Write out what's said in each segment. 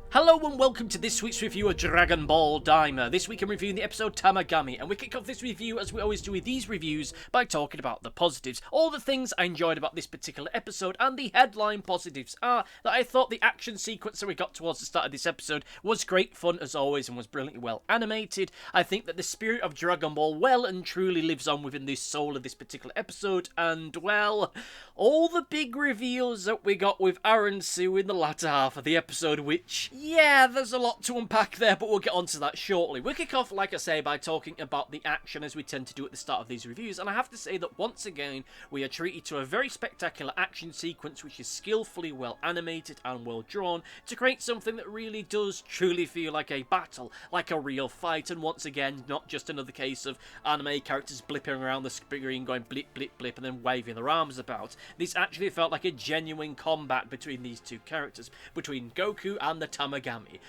Hello and welcome to this week's review of Dragon Ball Daima. This week I'm reviewing the episode Tamagami, and we kick off this review as we always do with these reviews by talking about the positives. All the things I enjoyed about this particular episode, and the headline positives are that I thought the action sequence that we got towards the start of this episode was great fun as always and was brilliantly well animated. I think that the spirit of Dragon Ball well and truly lives on within the soul of this particular episode, and well, all the big reveals that we got with Arinsu in the latter half of the episode, which, yeah, there's a lot to unpack there, but we'll get onto that shortly. We'll kick off, like I say, by talking about the action as we tend to do at the start of these reviews, and I have to say that once again, we are treated to a very spectacular action sequence which is skillfully well animated and well drawn to create something that really does truly feel like a battle, like a real fight, and once again, not just another case of anime characters blipping around the screen going blip, blip, blip, and then waving their arms about. This actually felt like a genuine combat between these two characters, between Goku and the Tamagami.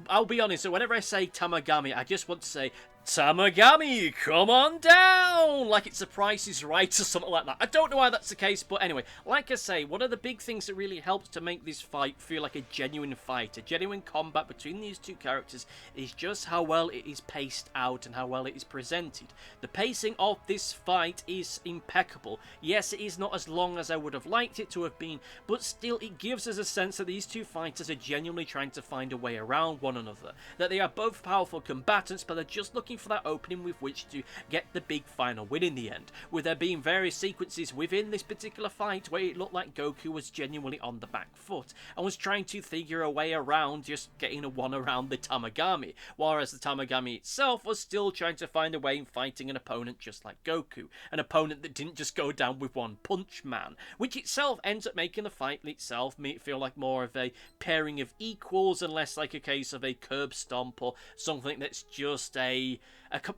I'll be honest, so whenever I say Tamagami, I just want to say, Tamagami, come on down! Like it's a Price is Right or something like that. I don't know why that's the case, but anyway, like I say, one of the big things that really helps to make this fight feel like a genuine fight, a genuine combat between these two characters, is just how well it is paced out and how well it is presented. The pacing of this fight is impeccable. Yes, it is not as long as I would have liked it to have been, but still it gives us a sense that these two fighters are genuinely trying to find a way around one another, that they are both powerful combatants, but they're just looking for that opening with which to get the big final win in the end, with there being various sequences within this particular fight where it looked like Goku was genuinely on the back foot and was trying to figure a way around just getting a one around the Tamagami, whereas the Tamagami itself was still trying to find a way in fighting an opponent just like Goku, an opponent that didn't just go down with one punch, man, which itself ends up making the fight itself feel like more of a pairing of equals and less like a case of a curb stomp or something that's just a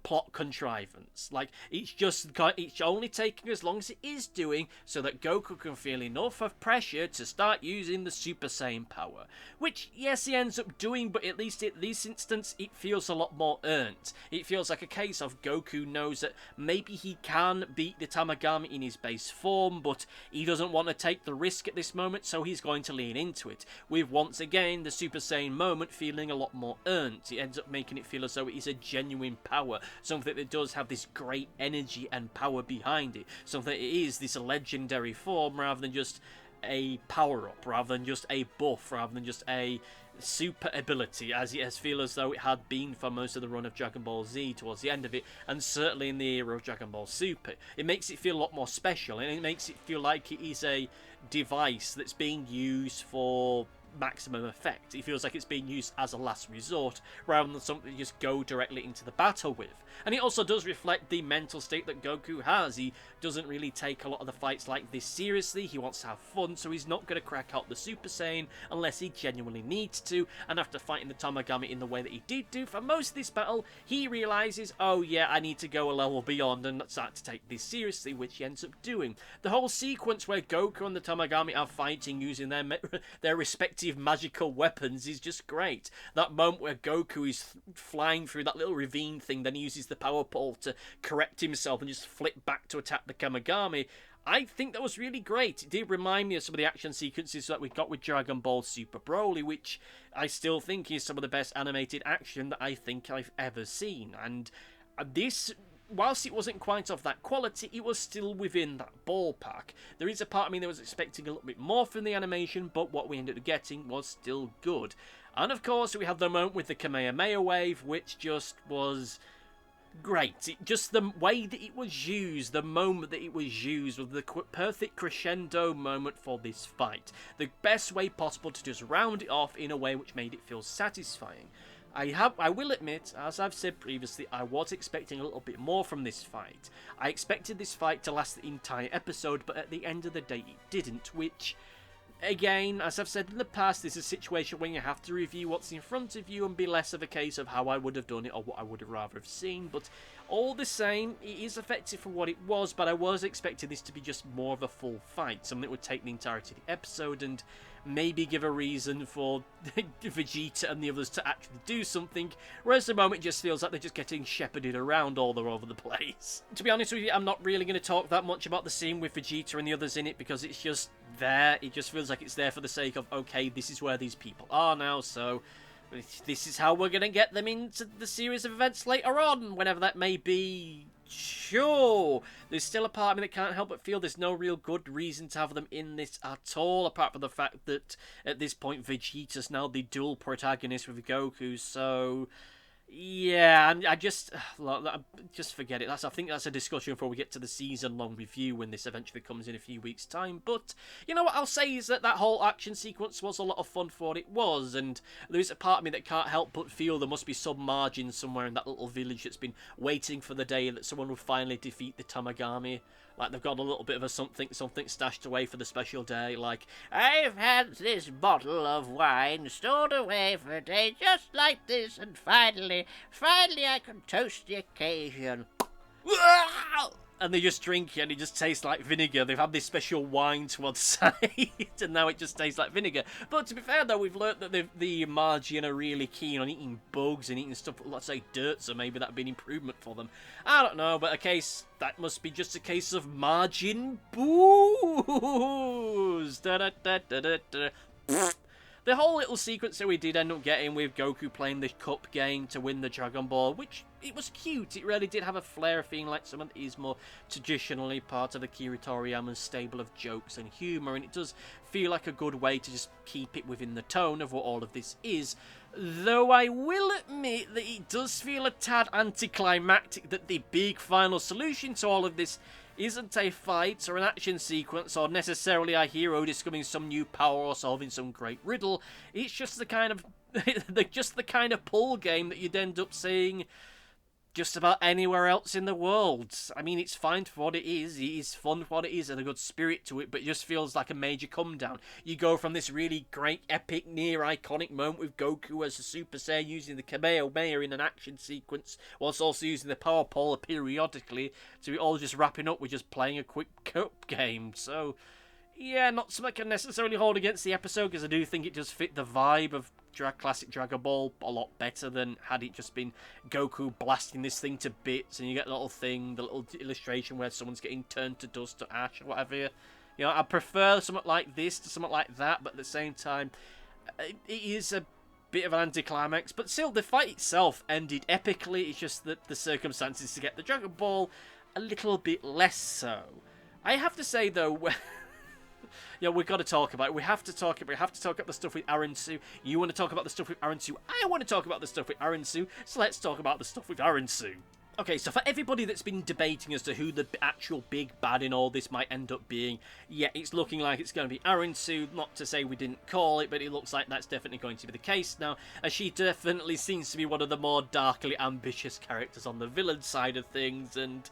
plot contrivance. Like, it's only taking as long as it is doing so that Goku can feel enough of pressure to start using the Super Saiyan power. Which, yes, he ends up doing, but at least in this instance, it feels a lot more earned. It feels like a case of Goku knows that maybe he can beat the Tamagami in his base form, but he doesn't want to take the risk at this moment, so he's going to lean into it. With, once again, the Super Saiyan moment feeling a lot more earned. It ends up making it feel as though it is a genuine power, something that does have this great energy and power behind it, something that it is this legendary form rather than just a power-up, rather than just a buff, rather than just a super ability, as it has feel as though it had been for most of the run of Dragon Ball Z towards the end of it, and certainly in the era of Dragon Ball Super. It makes it feel a lot more special, and it makes it feel like it is a device that's being used for maximum effect. It feels like it's being used as a last resort rather than something you just go directly into the battle with. And it also does reflect the mental state that Goku has. He doesn't really take a lot of the fights like this seriously. He wants to have fun, so he's not going to crack out the Super Saiyan unless he genuinely needs to. And after fighting the Tamagami in the way that he did do for most of this battle, he realizes, oh yeah, I need to go a level beyond and start to take this seriously, which he ends up doing. The whole sequence where Goku and the Tamagami are fighting using their respective magical weapons is just great. That moment where Goku is flying through that little ravine thing, then he uses the power pole to correct himself and just flip back to attack the Tamagami. I think that was really great. It did remind me of some of the action sequences that we got with Dragon Ball Super Broly, which I still think is some of the best animated action that I think I've ever seen. And this, whilst it wasn't quite of that quality, it was still within that ballpark. There is a part of me that was expecting a little bit more from the animation, but what we ended up getting was still good. And of course, we had the moment with the Kamehameha wave, which just was great. Just the way that it was used, the moment that it was used, was the perfect crescendo moment for this fight. The best way possible to just round it off in a way which made it feel satisfying. I will admit, as I've said previously, I was expecting a little bit more from this fight. I expected this fight to last the entire episode, but at the end of the day it didn't, which, again, as I've said in the past, this is a situation when you have to review what's in front of you and be less of a case of how I would have done it or what I would have rather have seen, but all the same, it is effective for what it was, but I was expecting this to be just more of a full fight, something that would take the entirety of the episode and maybe give a reason for Vegeta and the others to actually do something, whereas at the moment it just feels like they're just getting shepherded around all over the place. To be honest with you, I'm not really going to talk that much about the scene with Vegeta and the others in it because it's just there. It just feels like it's there for the sake of, okay, this is where these people are now, so this is how we're going to get them into the series of events later on, whenever that may be. Sure, there's still a part of me that can't help but feel there's no real good reason to have them in this at all, apart from the fact that at this point Vegeta's now the dual protagonist with Goku, so yeah, I just forget it. I think that's a discussion before we get to the season-long review when this eventually comes in a few weeks' time. But you know what I'll say is that whole action sequence was a lot of fun for what it was, and there's a part of me that can't help but feel there must be some margin somewhere in that little village that's been waiting for the day that someone will finally defeat the Tamagami. Like, they've got a little bit of a something stashed away for the special day. Like, I've had this bottle of wine stored away for a day just like this, and finally I can toast the occasion. And they just drink it, and it just tastes like vinegar. They've had this special wine to one side, and now it just tastes like vinegar. But to be fair, though, we've learnt that the Margin are really keen on eating bugs and eating stuff, let's say dirt, so maybe that'd be an improvement for them. I don't know, but that must be just a case of Majin Booze. The whole little sequence that we did end up getting with Goku playing the cup game to win the Dragon Ball, which, it was cute. It really did have a flair of feeling like someone that is more traditionally part of the Akira Toriyama's stable of jokes and humour, and it does feel like a good way to just keep it within the tone of what all of this is. Though I will admit that it does feel a tad anticlimactic that the big final solution to all of this isn't a fight or an action sequence or necessarily a hero discovering some new power or solving some great riddle. It's just the kind of pull game that you'd end up seeing just about anywhere else in the world. I mean, it's fine for what it is. It is fun for what it is and a good spirit to it, but it just feels like a major come down. You go from this really great, epic, near iconic moment with Goku as a Super Saiyan using the Kamehameha in an action sequence, whilst also using the Power Pole periodically, to it all just wrapping up with just playing a quick cup game. So, yeah, not something I can necessarily hold against the episode, because I do think it does fit the vibe of classic Dragon Ball a lot better than had it just been Goku blasting this thing to bits, and you get the little thing, the little illustration where someone's getting turned to dust or ash or whatever. You know, I prefer something like this to something like that, but at the same time, it is a bit of an anticlimax. But still, the fight itself ended epically. It's just that the circumstances to get the Dragon Ball a little bit less so. I have to say, though, yeah, we've got to talk about it. We have to talk about the stuff with Arinsu. You want to talk about the stuff with Arinsu. I want to talk about the stuff with Arinsu. So let's talk about the stuff with Arinsu. Okay, so for everybody that's been debating as to who the actual big bad in all this might end up being, yeah, it's looking like it's going to be Arinsu. Not to say we didn't call it, but it looks like that's definitely going to be the case now, as she definitely seems to be one of the more darkly ambitious characters on the villain side of things, and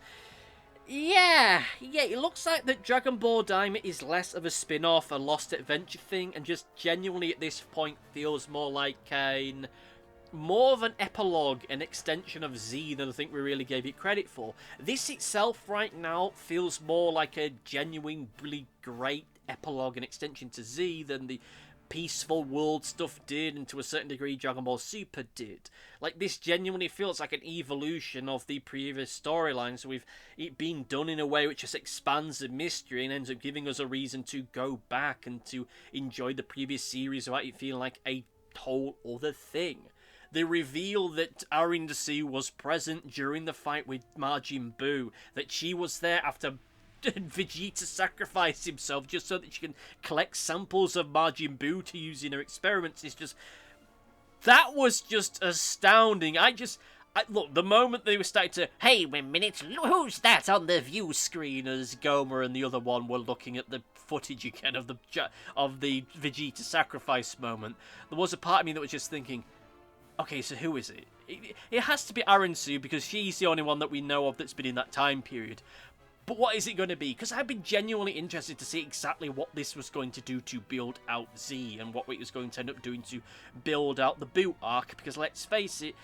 yeah, it looks like that Dragon Ball Daima is less of a spin-off, a lost adventure thing, and just genuinely at this point feels more of an epilogue, an extension of Z than I think we really gave it credit for. This itself right now feels more like a genuine, really great epilogue and extension to Z than the Peaceful World stuff did, and to a certain degree Dragon Ball Super did. Like, this genuinely feels like an evolution of the previous storyline, so with it being done in a way which just expands the mystery and ends up giving us a reason to go back and to enjoy the previous series without it feeling like a whole other thing. The reveal that Arinsu was present during the fight with Majin Buu, that she was there after Vegeta sacrificed himself just so that she can collect samples of Majin Buu to use in her experiments, that was just astounding. Look, the moment they were starting to, hey, wait a minute, who's that on the view screen, as Gomer and the other one were looking at the footage again of the Vegeta sacrifice moment, there was a part of me that was just thinking, okay, so who is it? It has to be Arinsu, because she's the only one that we know of that's been in that time period. But what is it going to be? Because I've been genuinely interested to see exactly what this was going to do to build out Z, and what it was going to end up doing to build out the Boot arc, because let's face it,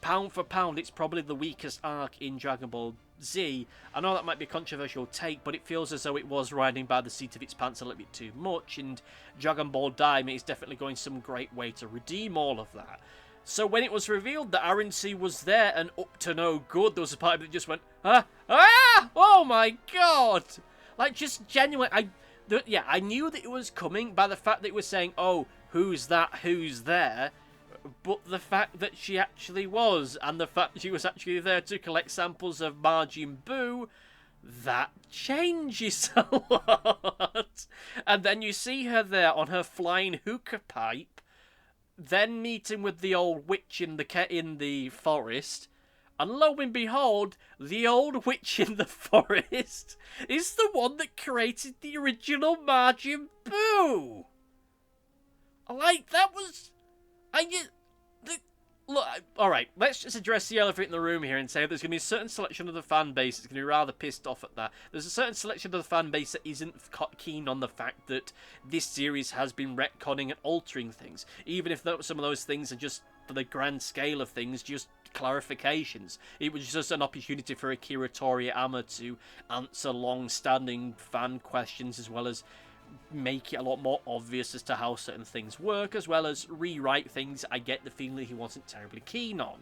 pound for pound, it's probably the weakest arc in Dragon Ball Z. I know that might be a controversial take, but it feels as though it was riding by the seat of its pants a little bit too much, and Dragon Ball Daima is definitely going some great way to redeem all of that. So when it was revealed that Arinsu was there and up to no good, there was a part of it that just went, oh my god! Like, just genuine, Yeah, I knew that it was coming by the fact that it was saying, oh, who's that, who's there, but the fact that she actually was, and the fact that she was actually there to collect samples of Majin Buu, that changes a lot. And then you see her there on her flying hookah pipe, then meeting with the old witch in the forest, and lo and behold, the old witch in the forest is the one that created the original Majin Buu. Like, that was... Look, alright, let's just address the elephant in the room here and say there's going to be a certain selection of the fan base that's going to be rather pissed off at that. There's a certain selection of the fan base that isn't keen on the fact that this series has been retconning and altering things. Even if some of those things are just, for the grand scale of things, just clarifications. It was just an opportunity for Akira Toriyama to answer long-standing fan questions, as well as make it a lot more obvious as to how certain things work, as well as rewrite things I get the feeling he wasn't terribly keen on.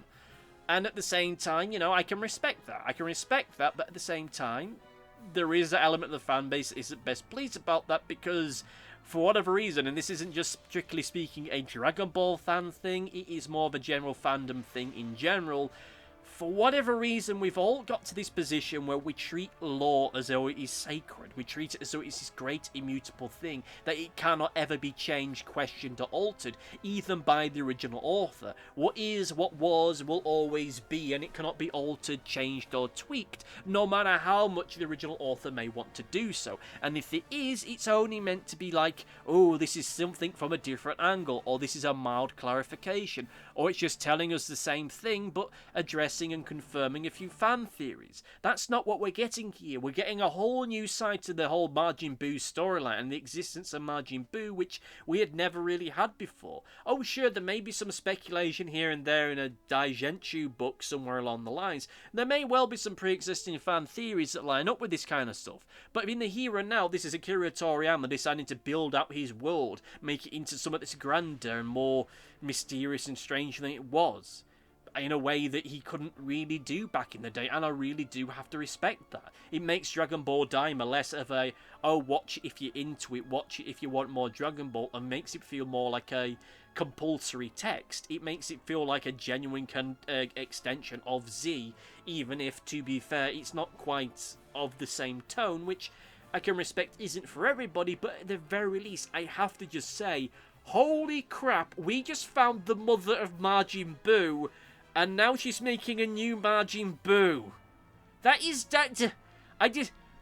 And at the same time, you know, I can respect that. But at the same time, there is an element of the fan base that isn't best pleased about that, because for whatever reason, and this isn't just strictly speaking a Dragon Ball fan thing, it is more of a general fandom thing in general. For whatever reason, we've all got to this position where we treat lore as though it is sacred. We treat it as though it's this great immutable thing that it cannot ever be changed, questioned, or altered, even by the original author. What is, what was, will always be, and it cannot be altered, changed, or tweaked, no matter how much the original author may want to do so. And if it is, it's only meant to be like, oh, this is something from a different angle, or this is a mild clarification, or it's just telling us the same thing, but addressing and confirming a few fan theories. That's not what we're getting here. We're getting a whole new side to the whole Majin Buu storyline and the existence of Majin Buu, which we had never really had before. Oh sure, there may be some speculation here and there in a Daijenshu book somewhere along the lines. There may well be some pre-existing fan theories that line up with this kind of stuff. But in the here and now, this is Akira Toriyama deciding to build out his world, make it into something that's grander and more mysterious and strange than it was, in a way that he couldn't really do back in the day, and I really do have to respect that. It makes Dragon Ball Daima less of a, oh, watch it if you're into it, watch it if you want more Dragon Ball, and makes it feel more like a compulsory text. It makes it feel like a genuine extension of Z, even if, to be fair, it's not quite of the same tone, which I can respect isn't for everybody, but at the very least, I have to just say, holy crap, we just found the mother of Majin Buu, and now she's making a new Majin Buu.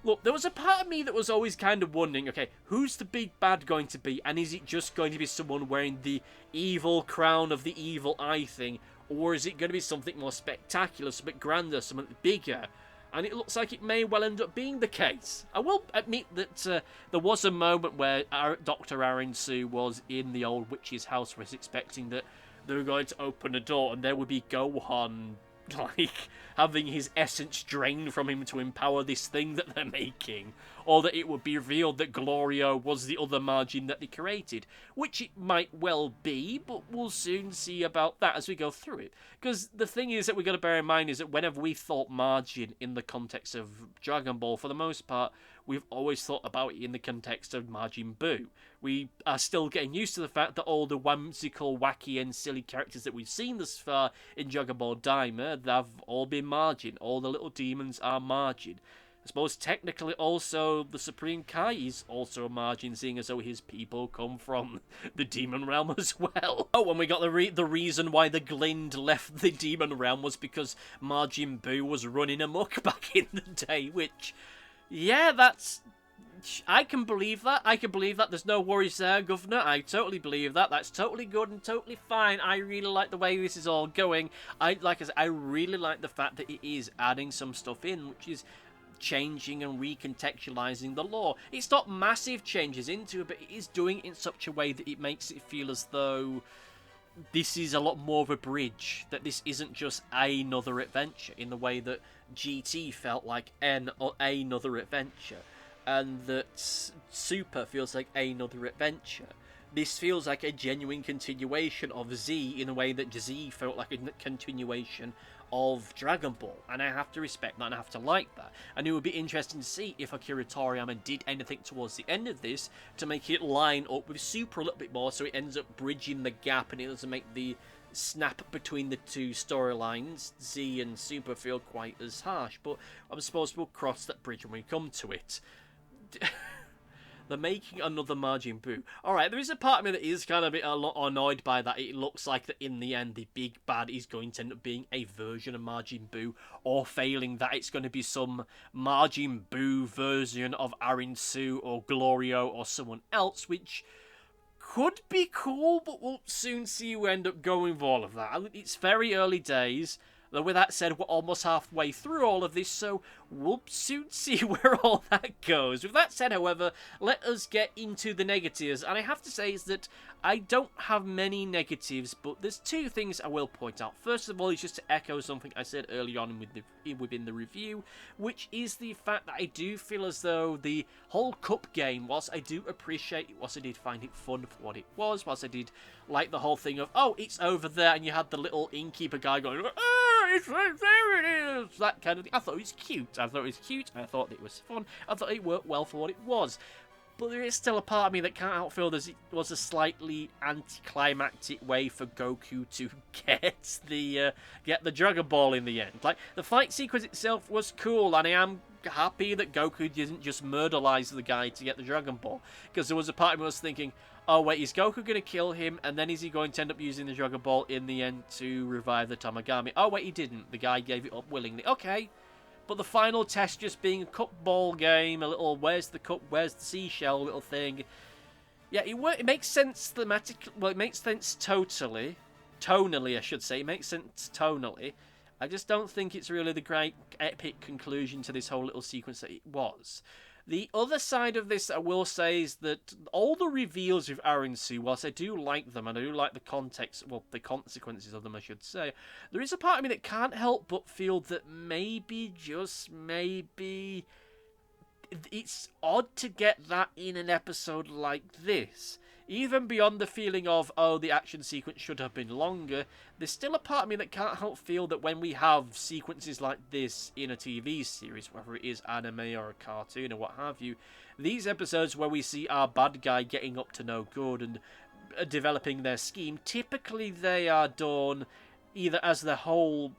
Look, there was a part of me that was always kind of wondering, okay, who's the big bad going to be? And is it just going to be someone wearing the evil crown of the evil eye thing? Or is it going to be something more spectacular, something grander, something bigger? And it looks like it may well end up being the case. I will admit that there was a moment where Dr. Arinsu was in the old witch's house, was expecting that they were going to open a door and there would be Gohan, like, having his essence drained from him to empower this thing that they're making. Or that it would be revealed that Glorio was the other Majin that they created. Which it might well be, but we'll soon see about that as we go through it. Because the thing is that we've got to bear in mind is that whenever we thought Majin in the context of Dragon Ball, for the most part, we've always thought about it in the context of Majin Buu. We are still getting used to the fact that all the whimsical, wacky, and silly characters that we've seen thus far in Dragon Ball Daima, they've all been Majin. All the little demons are Majin. I suppose technically also the Supreme Kai is also a Majin, seeing as though his people come from the Demon Realm as well. Oh, and we got the reason why the Glind left the Demon Realm was because Majin Buu was running amok back in the day, which, yeah, I can believe that. There's no worries there, Governor. I totally believe that. That's totally good and totally fine. I really like the way this is all going. I really like the fact that it is adding some stuff in, which is changing and recontextualizing the lore. It's not massive changes into it, but it is doing it in such a way that it makes it feel as though this is a lot more of a bridge, that this isn't just another adventure in the way that GT felt like another adventure, and that Super feels like another adventure. This feels like a genuine continuation of Z in a way that Z felt like a continuation of Dragon Ball, and I have to respect that and I have to like that. And it would be interesting to see if Akira Toriyama did anything towards the end of this to make it line up with Super a little bit more, so it ends up bridging the gap and it doesn't make the snap between the two storylines, Z and Super, feel quite as harsh. But I'm supposed we'll cross that bridge when we come to it. They're making another Majin Buu. Alright, there is a part of me that is kind of a lot annoyed by that. It looks like that in the end, the big bad is going to end up being a version of Majin Buu, or failing that it's going to be some Majin Buu version of Arinsu or Glorio or someone else, which could be cool, but we'll soon see who end up going with all of that. It's very early days. Though with that said, we're almost halfway through all of this, so we'll soon see where all that goes. With that said, however, let us get into the negatives. And I have to say is that I don't have many negatives, but there's two things I will point out. First of all, is just to echo something I said early on within the review, which is the fact that I do feel as though the whole cup game, whilst I do appreciate it, whilst I did find it fun for what it was, whilst I did like the whole thing of, oh, it's over there, and you had the little innkeeper guy going, it's right there, it is, that kind of thing. I thought it was cute. I thought it was fun. I thought it worked well for what it was. But there is still a part of me that can't help feel that it was a slightly anticlimactic way for Goku to get the Dragon Ball in the end. Like, the fight sequence itself was cool, and I am happy that Goku didn't just murderize the guy to get the Dragon Ball. Because there was a part of me that was thinking, oh wait, is Goku going to kill him, and then is he going to end up using the Dragon Ball in the end to revive the Tamagami? Oh wait, he didn't. The guy gave it up willingly. Okay. But the final test just being a cup ball game, a little where's the cup, where's the seashell little thing. Yeah, it makes sense thematically. Well, it makes sense tonally, I should say. It makes sense tonally. I just don't think it's really the great epic conclusion to this whole little sequence that it was. The other side of this, I will say, is that all the reveals with Arinsu, whilst I do like them, and I do like the context, well, the consequences of them, I should say, there is a part of me that can't help but feel that maybe, just maybe, it's odd to get that in an episode like this. Even beyond the feeling of, oh, the action sequence should have been longer, there's still a part of me that can't help feel that when we have sequences like this in a TV series, whether it is anime or a cartoon or what have you, these episodes where we see our bad guy getting up to no good and developing their scheme, typically they are done either as a whole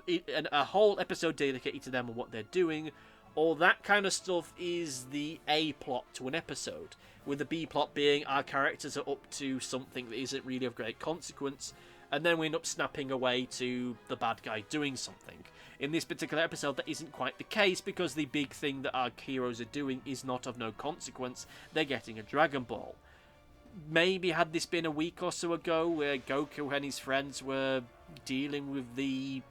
episode dedicated to them and what they're doing, or that kind of stuff is the A plot to an episode, with the B plot being our characters are up to something that isn't really of great consequence, and then we end up snapping away to the bad guy doing something. In this particular episode, that isn't quite the case, because the big thing that our heroes are doing is not of no consequence. They're getting a Dragon Ball. Maybe had this been a week or so ago, where Goku and his friends were dealing with the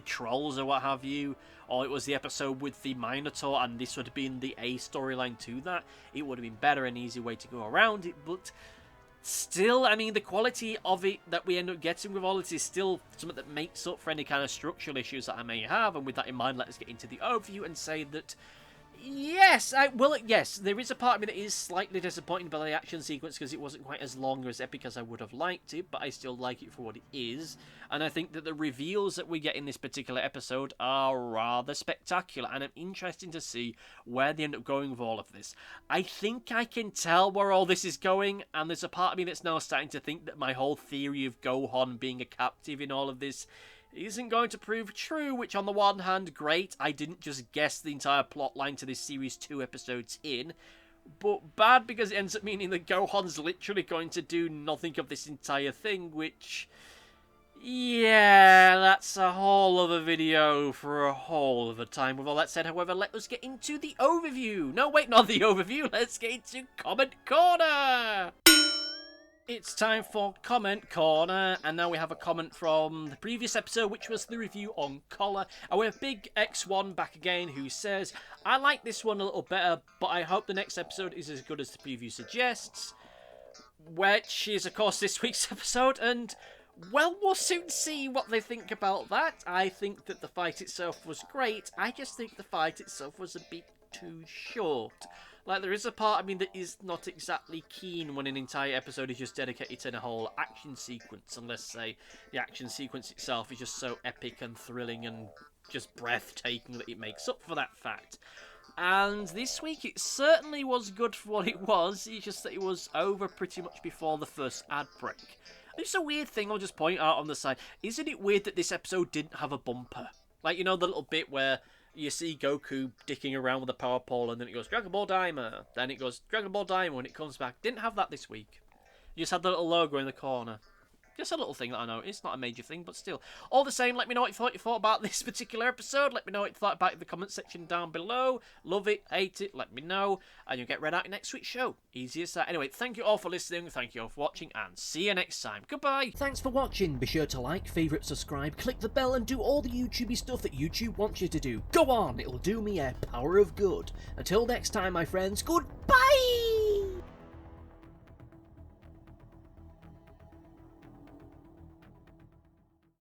trolls or what have you, or it was the episode with the Minotaur and this would have been the A storyline to that, it would have been better and easier way to go around it. But still, I mean, the quality of it that we end up getting with all this is still something that makes up for any kind of structural issues that I may have. And with that in mind, let us get into the overview and say that yes, there is a part of me that is slightly disappointed by the action sequence because it wasn't quite as long or as epic as I would have liked it, but I still like it for what it is. And I think that the reveals that we get in this particular episode are rather spectacular, and I'm interested to see where they end up going with all of this. I think I can tell where all this is going, and there's a part of me that's now starting to think that my whole theory of Gohan being a captive in all of this isn't going to prove true, which on the one hand, great, I didn't just guess the entire plot line to this series 2 episodes in, but bad because it ends up meaning that Gohan's literally going to do nothing of this entire thing, which, yeah, that's a whole other video for a whole other time. With all that said, however, let us get into the overview. No, wait, not the overview, let's get into Comment Corner! It's time for Comment Corner, and now we have a comment from the previous episode, which was the review on Collar. And we have Big X1 back again, who says, I like this one a little better, but I hope the next episode is as good as the preview suggests. Which is, of course, this week's episode, and, well, we'll soon see what they think about that. I think that the fight itself was great. I just think the fight itself was a bit too short. Like, there is a part of me that is not exactly keen when an entire episode is just dedicated to a whole action sequence, unless, say, the action sequence itself is just so epic and thrilling and just breathtaking that it makes up for that fact. And this week it certainly was good for what it was, it's just that it was over pretty much before the first ad break. It's a weird thing I'll just point out on the side. Isn't it weird that this episode didn't have a bumper? Like, you know, the little bit where you see Goku dicking around with the power pole and then it goes Dragon Ball Daima, then it goes Dragon Ball Daima when it comes back. Didn't have that this week. You just had the little logo in the corner. Just a little thing that I noticed, not a major thing, but still. All the same, let me know what you thought about this particular episode. Let me know what you thought about it in the comment section down below. Love it, hate it, let me know. And you'll get read out in next week's show. Easy as that. Anyway, thank you all for listening, thank you all for watching, and see you next time. Goodbye. Thanks for watching. Be sure to like, favourite, subscribe, click the bell, and do all the YouTubey stuff that YouTube wants you to do. Go on, it'll do me a power of good. Until next time, my friends, goodbye!